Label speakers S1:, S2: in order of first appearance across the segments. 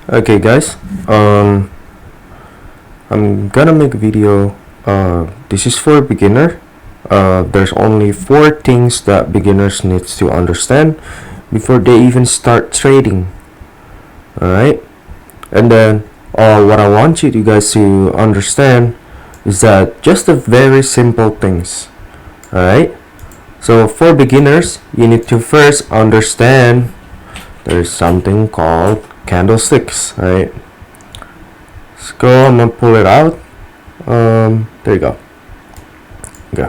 S1: Okay, guys. I'm gonna make a video. This is for beginner. There's only 4 things that beginners needs to understand before they even start trading. All right, and then what I want you guys to understand is that just the very simple things. All right. So for beginners, you need to first understand there's something called candlesticks. All right. Let's go. I'm gonna pull it out. There you go. Okay.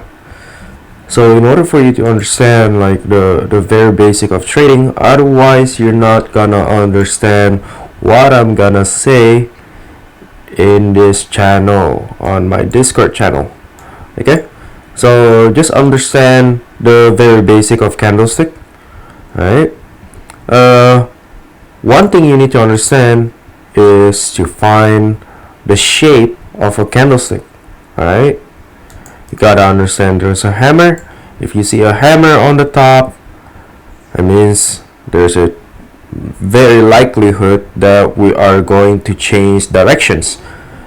S1: So in order for you to understand like the very basic of trading, otherwise you're not gonna understand what I'm gonna say in this channel, on my Discord channel. Okay. So just understand the very basic of candlestick. Alright. One thing you need to understand is to find the shape of a candlestick. Alright. You gotta understand there's a hammer. If you see a hammer on the top, it means there's a very likelihood that we are going to change directions.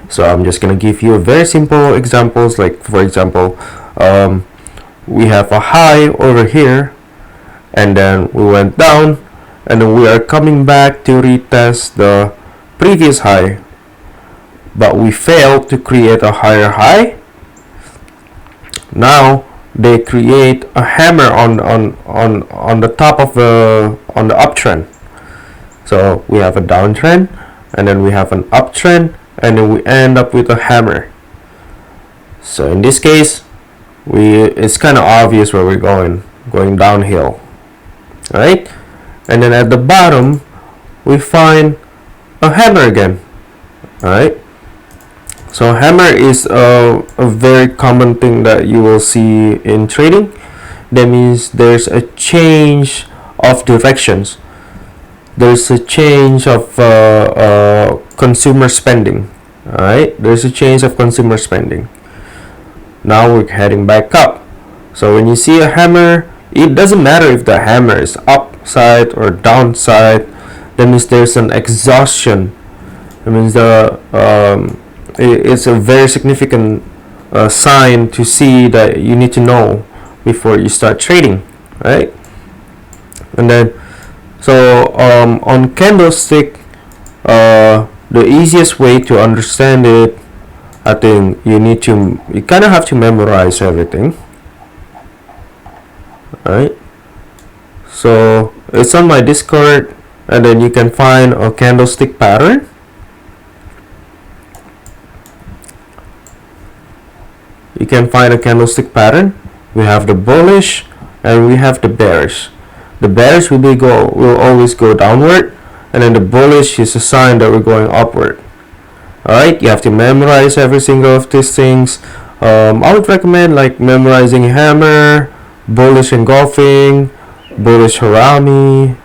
S1: So I'm just gonna give you a very simple examples. Like for example, we have a high over here, and then we went down, and then we are coming back to retest the previous high, but we failed to create a higher high. Now they create a hammer on the top of the uptrend. So we have a downtrend, and then we have an uptrend, and then we end up with a hammer. So in this case, it's kind of obvious where we're going downhill. All right, and then at the bottom we find a hammer again. All right. So hammer is a very common thing that you will see in trading. That means there's a change of directions. There's a change of consumer spending. Alright, there's a change of consumer spending. Now we're heading back up. So when you see a hammer, it doesn't matter if the hammer is upside or downside. That means there's an exhaustion. That means it's a very significant sign to see that you need to know before you start trading, right? And then so on candlestick, the easiest way to understand it, I think you kind of have to memorize everything. Right? So it's on my Discord, and then you can find a candlestick pattern. You can find a candlestick pattern. We have the bullish and we have the bearish. The bearish will always go downward, and then the bullish is a sign that we're going upward. Alright, you have to memorize every single of these things. I would recommend like memorizing hammer, bullish engulfing, bullish harami,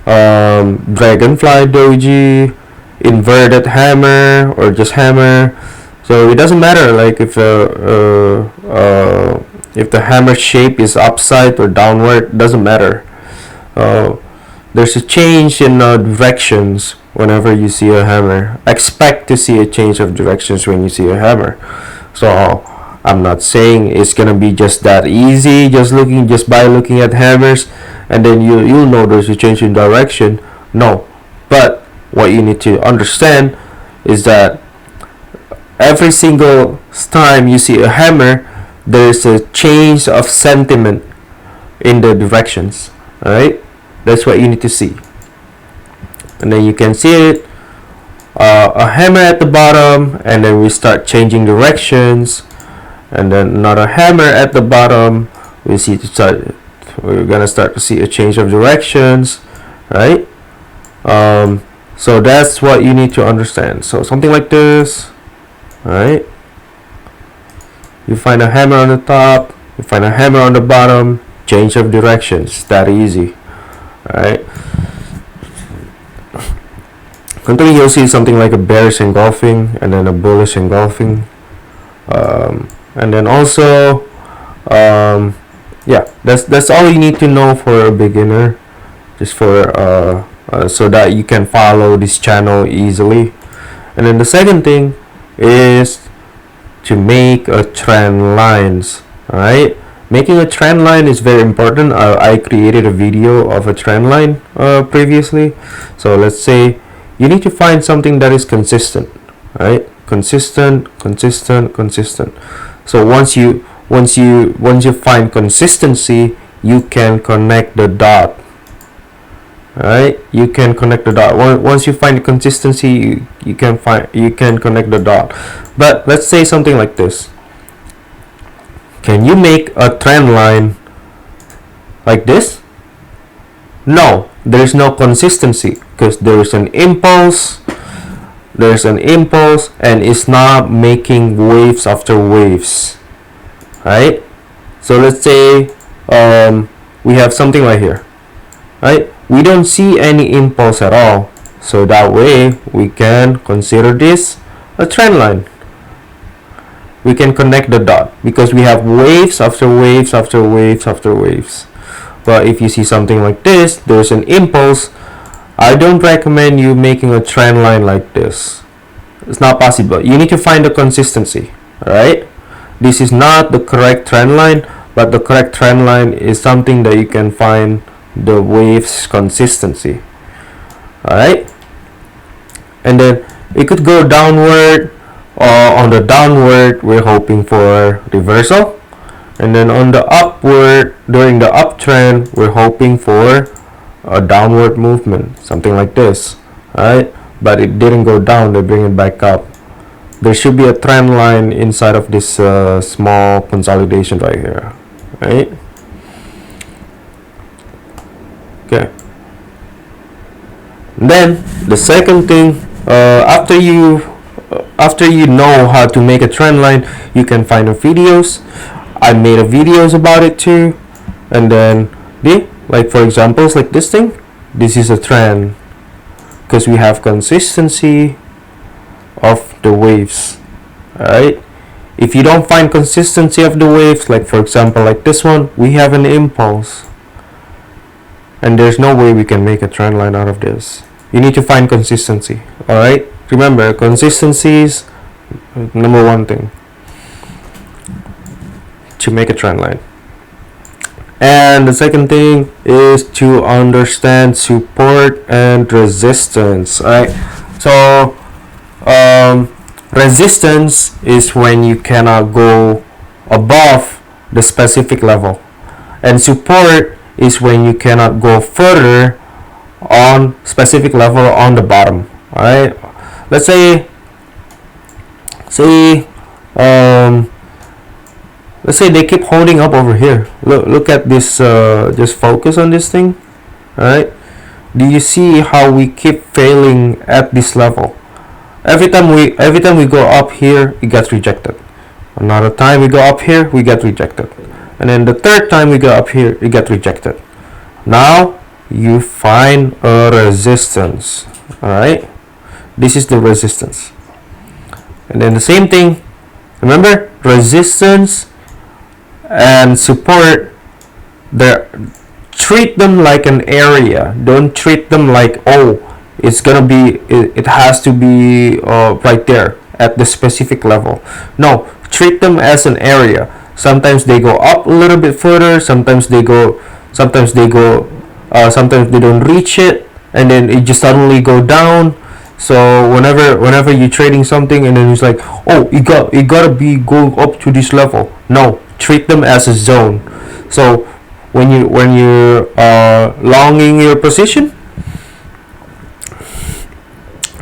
S1: dragonfly doji, inverted hammer, or just hammer. So it doesn't matter like if the hammer shape is upside or downward, doesn't matter. There's a change in directions whenever you see a hammer. Expect to see a change of directions when you see a hammer. So I'm not saying it's gonna be just that easy, just by looking at hammers, and then you'll know there's a change in direction. No, but what you need to understand is that every single time you see a hammer, there's a change of sentiment in the directions. Alright, that's what you need to see. And then you can see it, a hammer at the bottom, and then we start changing directions, and then another hammer at the bottom. We're gonna start to see a change of directions, right? So that's what you need to understand. So something like this. Alright, you find a hammer on the top, you find a hammer on the bottom, change of directions. That easy. Alright, continue, you'll see something like a bearish engulfing, and then a bullish engulfing, and then also yeah, that's all you need to know for a beginner, just for so that you can follow this channel easily. And then the second thing is to make a trend lines. Alright, making a trend line is very important. I created a video of a trend line previously. So let's say you need to find something that is consistent, right? Consistent. So once you find consistency, you can connect the dot. Right, you can connect the dot. Once you find consistency, you can connect the dot. But let's say something like this. Can you make a trend line like this? No, there's no consistency because there's an impulse. And it's not making waves after waves. Right? So let's say we have something right here. Right? We don't see any impulse at all. So that way we can consider this a trend line. We can connect the dot because we have waves after waves after waves after waves. But if you see something like this, there's an impulse. I don't recommend you making a trend line like this. It's not possible. You need to find the consistency. Alright? This is not the correct trend line, but the correct trend line is something that you can find the waves consistency. Alright, and then it could go downward. On the downward, we're hoping for reversal, and then on the upward, during the uptrend, we're hoping for a downward movement, something like this. Alright, but it didn't go down, they bring it back up. There should be a trend line inside of this small consolidation right here. Right? Okay. Then the second thing, after you know how to make a trend line, you can find the videos. I made a videos about it too. And then like for examples like this thing, this is a trend because we have consistency of the waves. Alright, if you don't find consistency of the waves, like for example like this one, we have an impulse. And there's no way we can make a trend line out of this. You need to find consistency. Alright? Remember, consistency is number one thing to make a trend line. And the second thing is to understand support and resistance. Alright? So resistance is when you cannot go above the specific level. And support is when you cannot go further on specific level on the bottom. Alright, let's say they keep holding up over here. Look at this. Just focus on this thing. Alright, do you see how we keep failing at this level? Every time we go up here, it gets rejected. Another time we go up here, we get rejected. And then the third time we go up here, it gets rejected. Now you find a resistance. Alright, this is the resistance. And then the same thing, remember, resistance and support, treat them like an area. Don't treat them like, oh, it's gonna be, it has to be right there at the specific level. No, treat them as an area. Sometimes they go up a little bit further, sometimes they don't reach it, and then it just suddenly go down. So whenever you're trading something and then it's like, oh, it gotta be going up to this level. No, treat them as a zone. So when you're longing your position,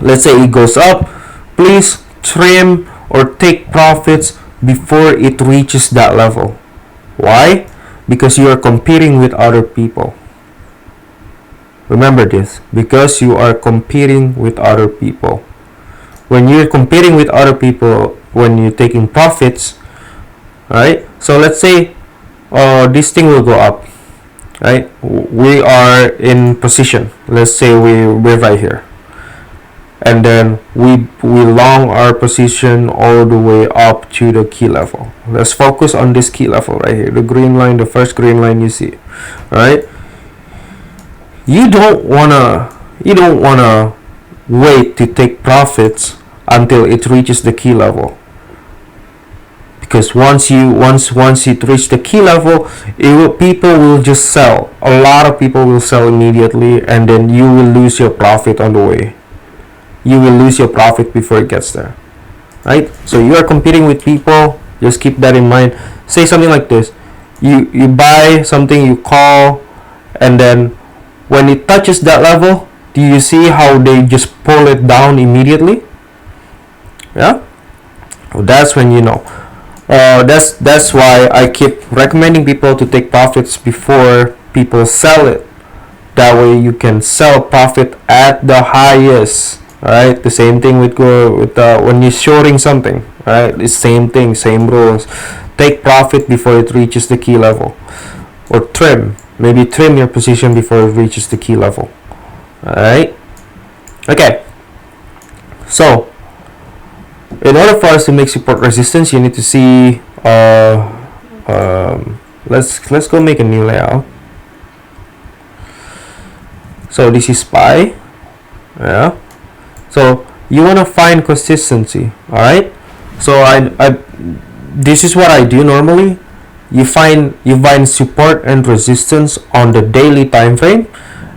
S1: let's say it goes up, please trim or take profits before it reaches that level. Why? Because you are competing with other people. Remember this, because you are competing with other people. When you're competing with other people, when you're taking profits, right? So let's say this thing will go up, right? We are in position. Let's say we're right here. And then we long our position all the way up to the key level. Let's focus on this key level right here, the green line, the first green line you see. All right, you don't wanna you don't want to wait to take profits until it reaches the key level, because once it reaches the key level, people will just sell. A lot of people will sell immediately, and then you will lose your profit on the way. You will lose your profit before it gets there, right? So you are competing with people. Just keep that in mind. Say something like this: you buy something, you call, and then when it touches that level, do you see how they just pull it down immediately? Yeah, well, that's when you know. That's why I keep recommending people to take profits before people sell it. That way you can sell profit at the highest. Right, the same thing with when you're shorting something. Right, the same thing, same rules. Take profit before it reaches the key level, or maybe trim your position before it reaches the key level. All right. Okay. So, in order for us to make support resistance, you need to see. Let's go make a new layout. So this is SPY. Yeah. So you want to find consistency. All right. So this is what I do normally. You find support and resistance on the daily time frame,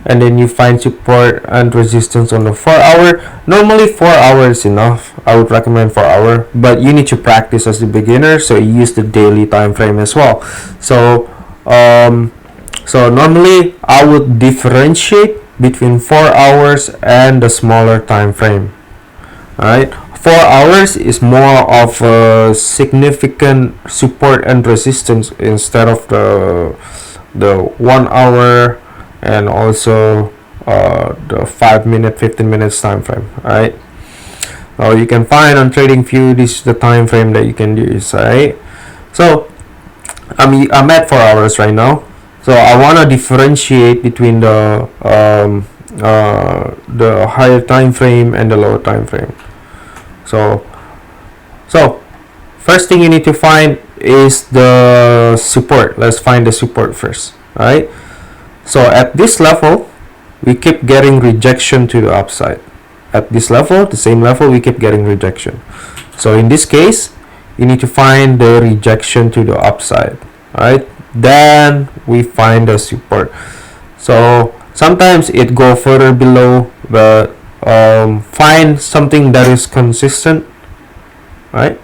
S1: and then you find support and resistance on the 4-hour. Normally 4 hours is enough. I would recommend 4 hour, but you need to practice as a beginner, so you use the daily time frame as well. So normally I would differentiate between 4 hours and the smaller time frame. Alright, 4 hours is more of a significant support and resistance instead of the 1 hour and also the 5 minute 15 minutes time frame. Alright, you can find on TradingView, this is the time frame that you can use. Alright, so I'm at 4 hours right now, so I want to differentiate between the higher time frame and the lower time frame. So first thing you need to find is the support. Let's find the support first. Alright, so at this level we keep getting rejection to the upside. At this level, the same level, we keep getting rejection. So in this case, you need to find the rejection to the upside. Alright, then we find the support. So sometimes it go further below, but find something that is consistent. Right,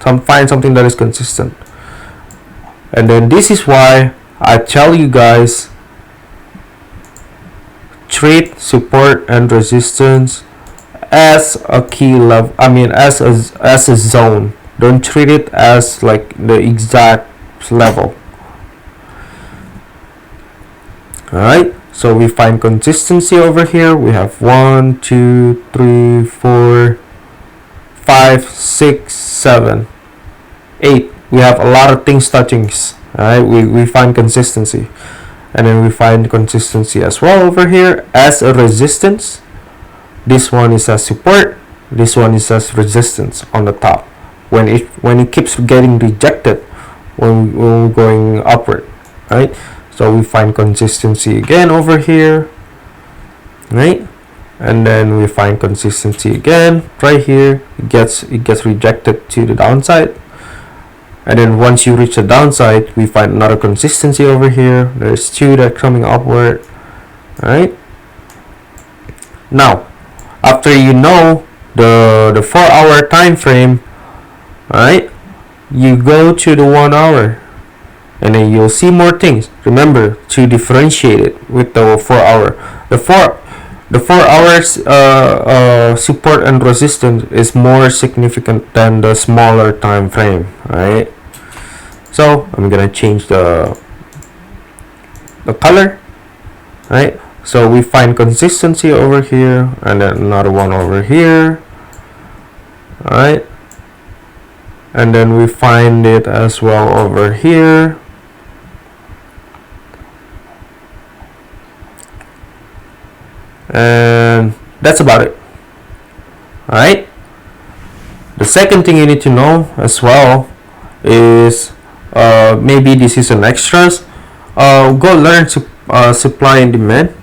S1: find something that is consistent, and then this is why I tell you guys, treat support and resistance as a key level. I mean, as a zone. Don't treat it as like the exact level. Alright, so we find consistency over here. We have 1, 2, 3, 4, 5, 6, 7, 8. We have a lot of things touching. Alright, we find consistency, and then we find consistency as well over here as a resistance. This one is as support, this one is as resistance on the top when it keeps getting rejected when we're going upward. Right, so we find consistency again over here, right, and then we find consistency again right here. It gets rejected to the downside, and then once you reach the downside, we find another consistency over here. There's 2 that are coming upward. Right, now after you know the 4 hour time frame, right, you go to the 1 hour, and then you'll see more things. Remember to differentiate it with the 4 hour. The 4 hours support and resistance is more significant than the smaller time frame. Right, so I'm gonna change the color. Right, so we find consistency over here, and then another one over here. Alright, and then we find it as well over here. And that's about it. Alright, the second thing you need to know as well is maybe this is an extras. Go learn supply and demand.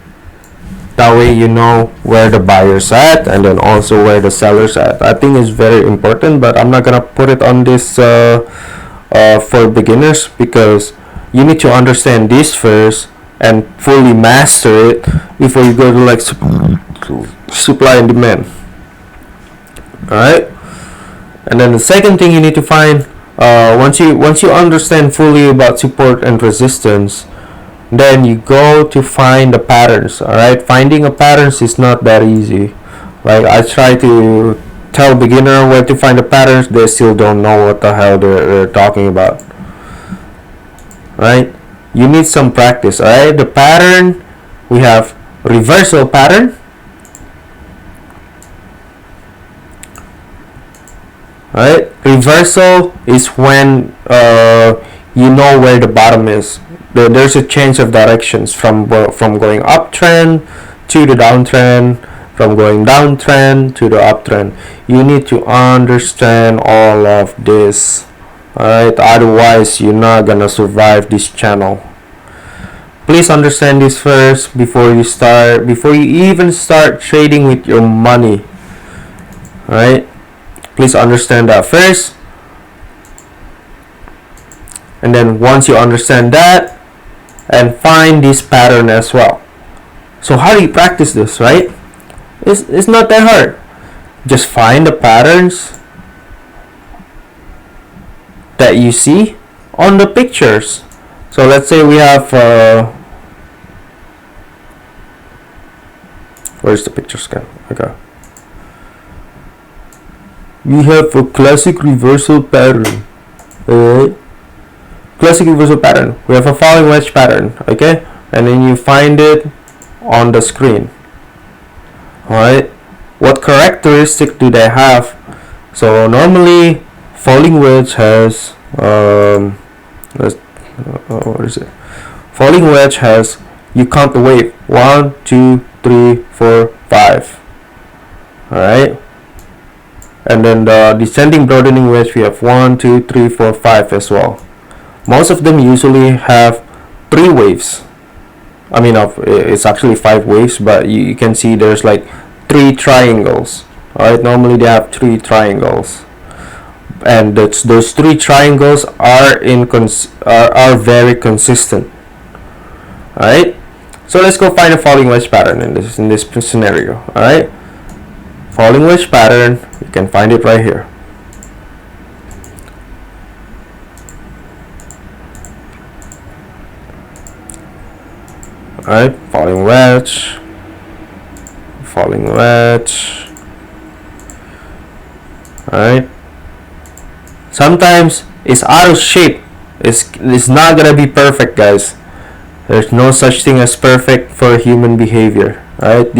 S1: That way you know where the buyer's at and then also where the seller's at. I think it's very important, but I'm not gonna put it on this for beginners, because you need to understand this first and fully master it before you go to like supply and demand. Alright, and then the second thing you need to find, once you understand fully about support and resistance, then you go to find the patterns. Alright, finding a patterns is not that easy. Like, I try to tell beginner where to find the patterns, they still don't know what the hell they're talking about. Right, you need some practice. Alright, the pattern, we have reversal pattern. Alright, reversal is when you know where the bottom is. There's a change of directions from going uptrend to the downtrend, from going downtrend to the uptrend. You need to understand all of this. Alright, otherwise you're not gonna survive this channel. Please understand this first before you even start trading with your money. Alright, please understand that first, and then once you understand that, and find this pattern as well. So how do you practice this, right? It's not that hard. Just find the patterns that you see on the pictures. So let's say we have where's the picture scan? Okay, we have a classic reversal pattern. Alright, classic reversal pattern. We have a falling wedge pattern. Okay, and then you find it on the screen. Alright, what characteristic do they have? So normally falling wedge has what is it? Falling wedge has, you count the wave 1, 2, 3, 4, 5. Alright, and then the descending broadening wedge, we have 1, 2, 3, 4, 5 as well. Most of them usually have 3 waves. I mean, it's actually 5 waves, but you can see there's like 3 triangles. Alright, normally they have 3 triangles, and those 3 triangles are very consistent. Alright, so let's go find a falling wedge pattern in this scenario. Alright, falling wedge pattern, you can find it right here. Alright, falling wedge. Alright, sometimes it's out of shape. It's not gonna be perfect, guys. There's no such thing as perfect for human behavior. Alright,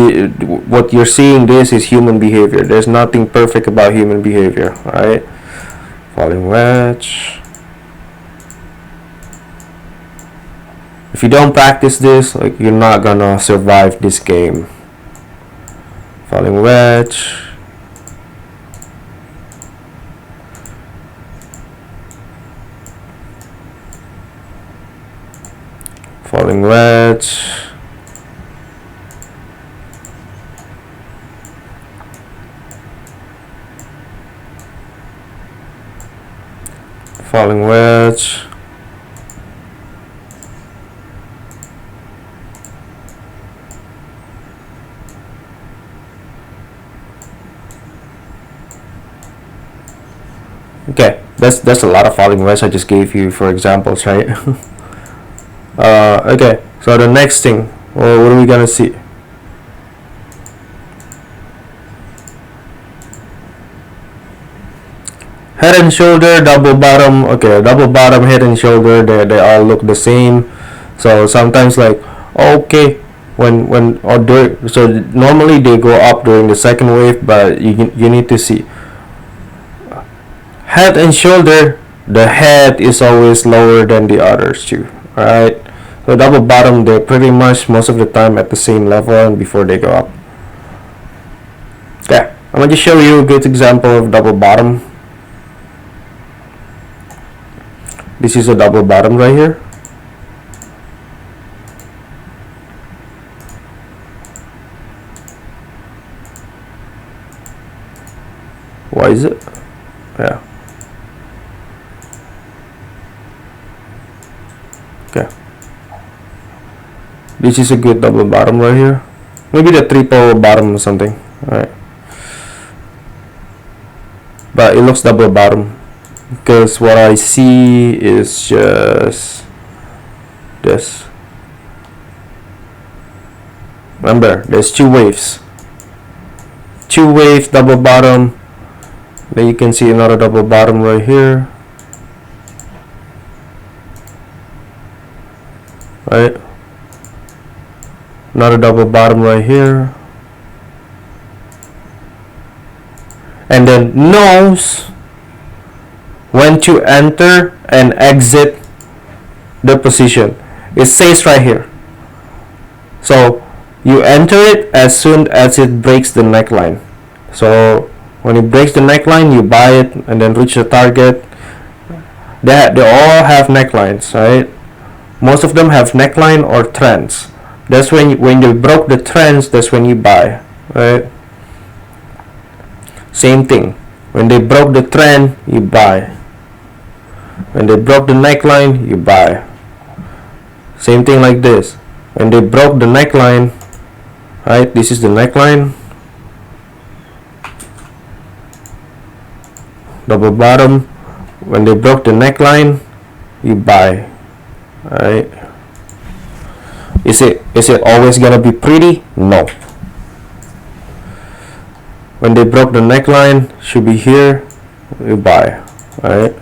S1: what you're seeing, this is human behavior. There's nothing perfect about human behavior. Alright, falling wedge. If you don't practice this, like, you're not gonna survive this game. Falling wedge. Falling wedge. Falling wedge. Okay, that's a lot of falling wedge I just gave you for examples, right? Okay, so the next thing, well, what are we gonna see? Head and shoulder, double bottom. Okay, double bottom, head and shoulder, they all look the same. So sometimes, like, okay, so normally they go up during the second wave, but you need to see head and shoulder. The head is always lower than the others too. Alright, so double bottom, they're pretty much most of the time at the same level and before they go up. Okay, I'm gonna just show you a good example of double bottom. This is a double bottom right here. Why is it? Yeah. Okay. This is a good double bottom right here. Maybe the triple bottom or something. Alright. But it looks double bottom because what I see is just this. Remember, there's two waves. Two waves, double bottom. Then you can see another double bottom right here. Right? Another double bottom right here. And then knows when to enter and exit the position. It says right here. So you enter it as soon as it breaks the neckline. So when it breaks the neckline, you buy it and then reach the target. They all have necklines, right? Most of them have neckline or trends. That's when you broke the trends, that's when you buy, right? Same thing. When they broke the trend, you buy. When they broke the neckline, you buy. Same thing like this. When they broke the neckline, right? This is the neckline. Double bottom. When they broke the neckline, you buy. Alright. Is it always gonna be pretty? No. When they broke the neckline, should be here, you buy. Alright.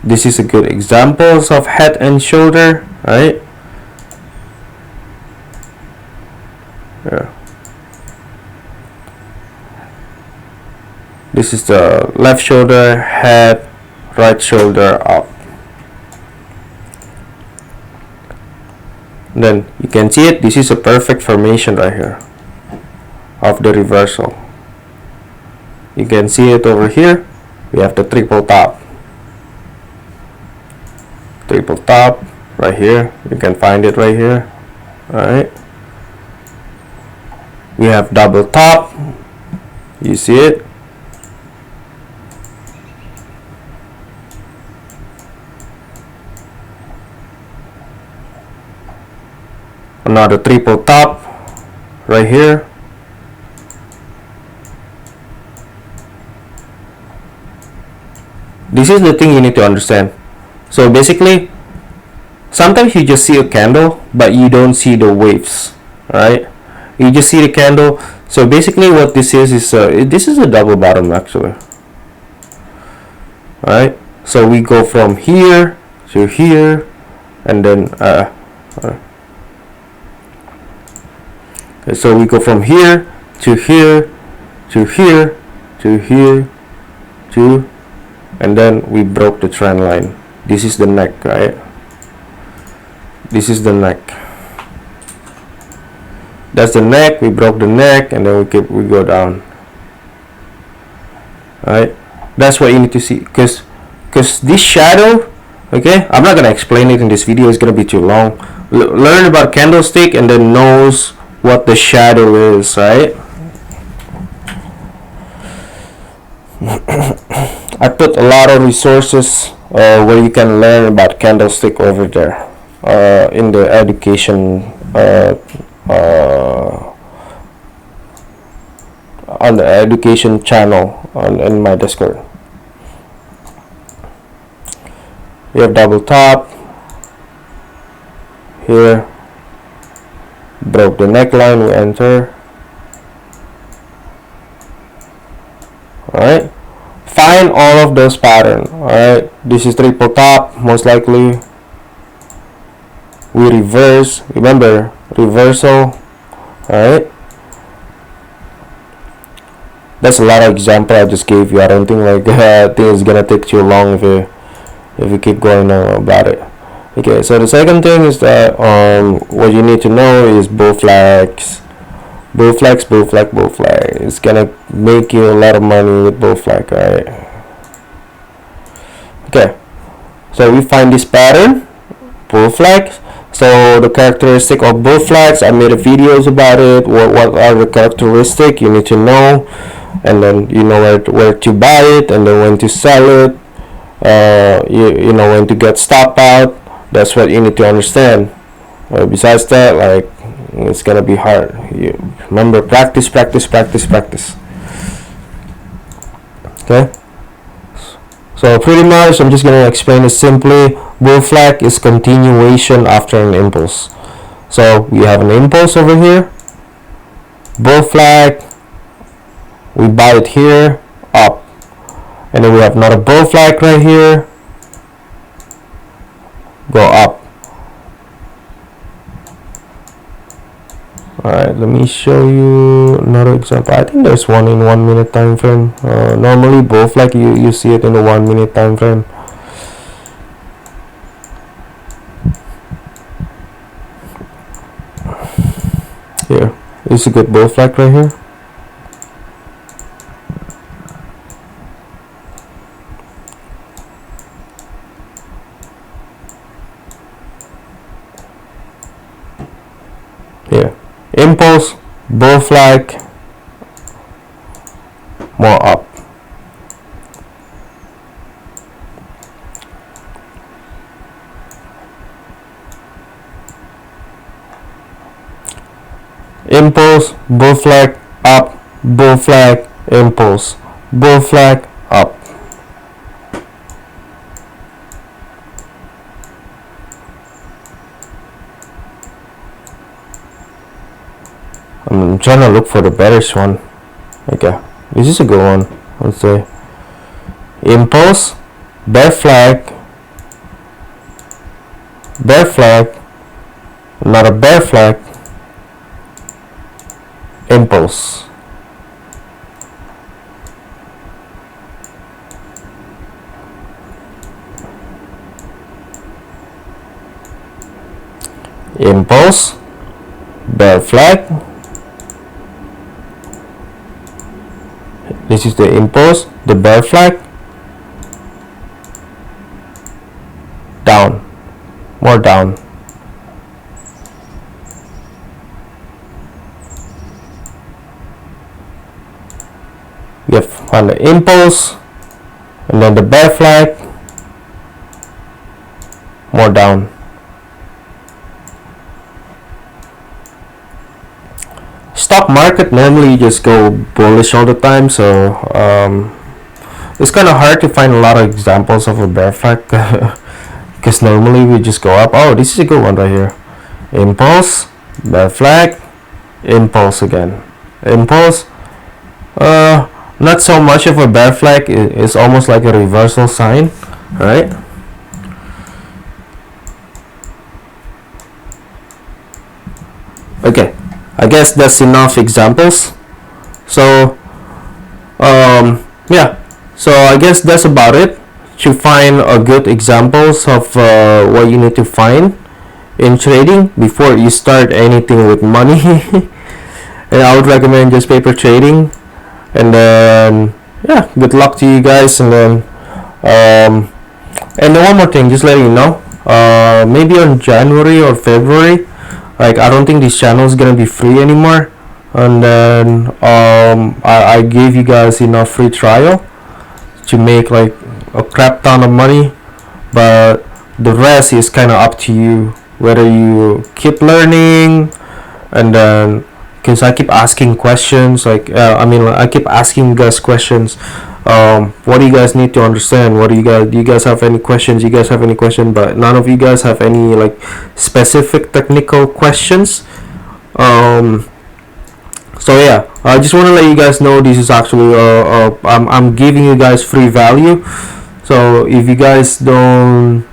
S1: This is a good examples of head and shoulder, right? Yeah. This is the left shoulder, head, right shoulder up. Then you can see it. This is a perfect formation right here of the reversal. You can see it over here. We have the triple top. Triple top right here. You can find it right here. Alright. We have double top. You see it? Another triple top right here. This is the thing you need to understand. So basically, sometimes you just see a candle but you don't see the waves, right? You just see the candle. So basically what this is this is a double bottom actually. Alright, so we go from here to here and then okay, so we go from here to here to here to here to, and then we broke the trend line. This is the neck, right? This is the neck. That's the neck. We broke the neck and then we go down. Alright, that's what you need to see, because this shadow, okay, I'm not gonna explain it in this video, it's gonna be too long. Learn about candlestick and then knows what the shadow is, right? I put a lot of resources where you can learn about candlestick over there in the education on the education channel in my Discord. We have double top here, broke the neckline, we enter. Alright, find all of those patterns. Alright, this is triple top, most likely. We reverse, remember, reversal. Alright, that's a lot of example I just gave you. I don't think I think it's gonna take too long if you keep going on about it. Okay, so the second thing is that what you need to know is bull flags. Bull flags, bull flag, bull flag. It's gonna make you a lot of money with bull flag, right? Okay, so we find this pattern, bull flags. So the characteristic of bull flags, I made a videos about it. What are the characteristic you need to know, and then you know where to buy it, and then when to sell it. You know when to get stop out. That's what you need to understand. Besides that, like, it's gonna be hard. You remember, practice, practice, practice, practice. Okay. So pretty much, I'm just gonna explain it simply. Bull flag is continuation after an impulse. So we have an impulse over here. Bull flag. We buy it here, up, and then we have another bull flag right here. Go up. Alright, let me show you another example. I think there's one in 1 minute time frame. Normally both like you see it in the 1 minute time frame. Here, this is a good bull flag right here. Here, impulse, bull flag, more up. Impulse, bull flag, up, bull flag, impulse, bull flag, up. I'm trying to look for the bearish one. Okay, this is a good one. Let's say impulse, bear flag, another bear flag, impulse. Impulse, bear flag. This is the impulse, the bear flag, down, more down. We have on the impulse, and then the bear flag, more down. Stock market, normally you just go bullish all the time, so it's kind of hard to find a lot of examples of a bear flag because normally we just go up. Oh, this is a good one right here. Impulse, bear flag, impulse again, impulse. Not so much of a bear flag. It's almost like a reversal sign, right? Okay, I guess that's enough examples. So yeah, so I guess that's about it. To find a good examples of what you need to find in trading before you start anything with money. And I would recommend just paper trading. And then yeah, good luck to you guys. And then one more thing, just letting you know, maybe on January or February, like, I don't think this channel is gonna be free anymore. And then I gave you guys enough free trial to make like a crap ton of money, but the rest is kind of up to you, whether you keep learning. And then because I keep asking questions, like I keep asking you guys questions. What do you guys need to understand? Do you guys have any questions? But none of you guys have any like specific technical questions. So yeah, I just want to let you guys know this is actually I'm giving you guys free value. So if you guys don't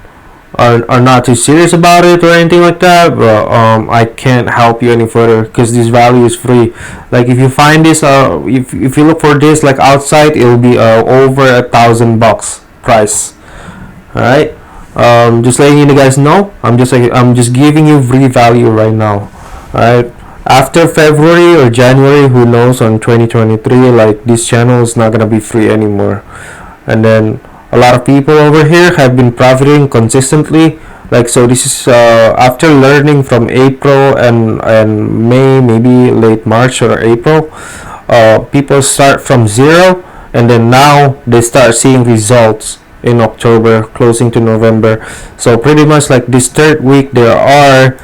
S1: are not too serious about it or anything like that, but I can't help you any further because this value is free. Like, if you find this, if you look for this like outside, it'll be over $1,000 price. All right, just letting you guys know, I'm just giving you free value right now. All right, after February or January, who knows, on 2023, like, this channel is not gonna be free anymore. And then a lot of people over here have been profiting consistently Like, so this is after learning from April and May, maybe late March or April. People start from zero, and then now they start seeing results in October, closing to November. So pretty much like this third week, they are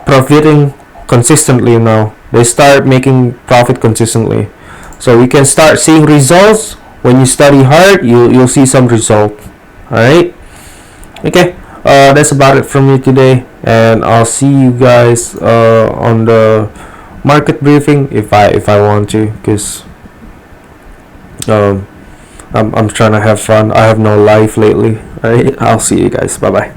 S1: profiting consistently now. They start making profit consistently. So we can start seeing results. When you study hard, you'll see some result. All right. Okay. That's about it from me today, and I'll see you guys on the market briefing if I want to, because um, I'm trying to have fun. I have no life lately. All right. I'll see you guys. Bye bye.